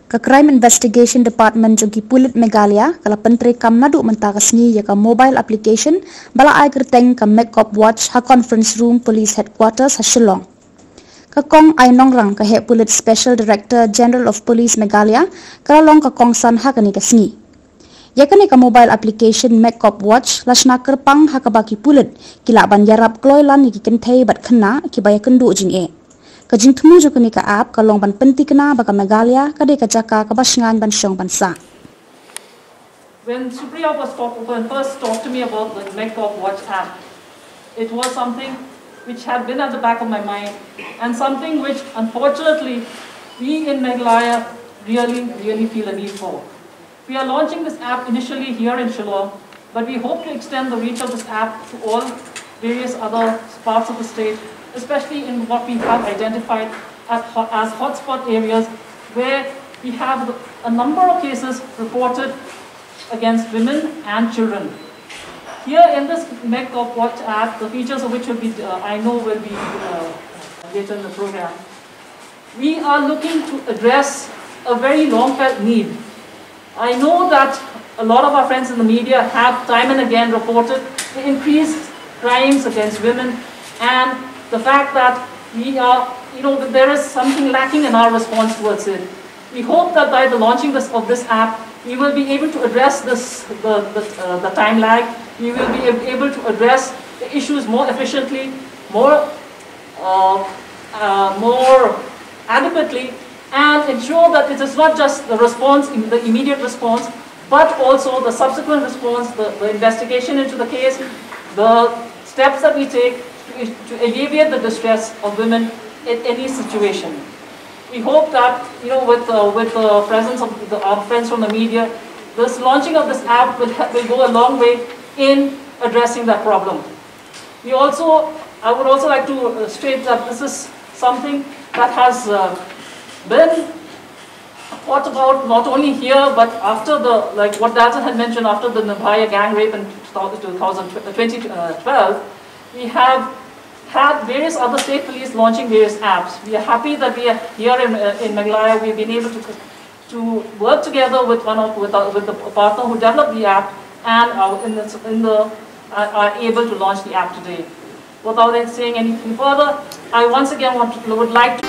Ka Crime Investigation Department Jong Pulit Meghalaya kala Pyntrei kam nadu mentakasngi ya ka mobile application bala ai kerteng ka Megcopwatch ha conference room police headquarters ha Shillong. Ka kong ai nongrang ka he Pulit Special Director General of Police Meghalaya kala long ka kong san ha kani kasngi. Ya kani ka mobile application Megcopwatch lasna kerpang ha ka baki Pulit kila ban yarap kloilan ki kenthei bat khna ki baya kendu jing e. Kajing temu jo kani ka app ka long ban penti kena baka Meghalaya ka de ka jaka ka basngan ban syong bansa. When Supriya first talked to me about the Megcopwatch app, it was something which had been at the back of my mind and something which unfortunately we in Meghalaya really feel a need for. We are launching this app initially here in Shillong, but we hope to extend the reach of this app to all various other parts of the state, especially in what we have identified as hotspot areas where we have a number of cases reported against women and children. Here in this Megcopwatch app, the features of which will be, I know will be later in the program, we are looking to address a very long-felt need. I know that a lot of our friends in the media have time and again reported the increased crimes against women and the fact that we are, that there is something lacking in our response towards it. We hope that by the launching of this app, we will be able to address the time lag. We will be able to address the issues more efficiently, more adequately, and ensure that it is not just the response, the immediate response, but also the subsequent response, the investigation into the case, the steps that we take to alleviate the distress of women in any situation. We hope that, with the presence of our friends from the media, this launching of this app will go a long way in addressing that problem. I would also like to state that this is something that has been thought about not only here, but after like what Dalton had mentioned, after the Meghalaya gang rape in 2012, we have had various other state police launching various apps. We are happy that we are here in Meghalaya. We've been able to work together with the partner who developed the app and are able to launch the app today. Without saying anything further, I once again would like to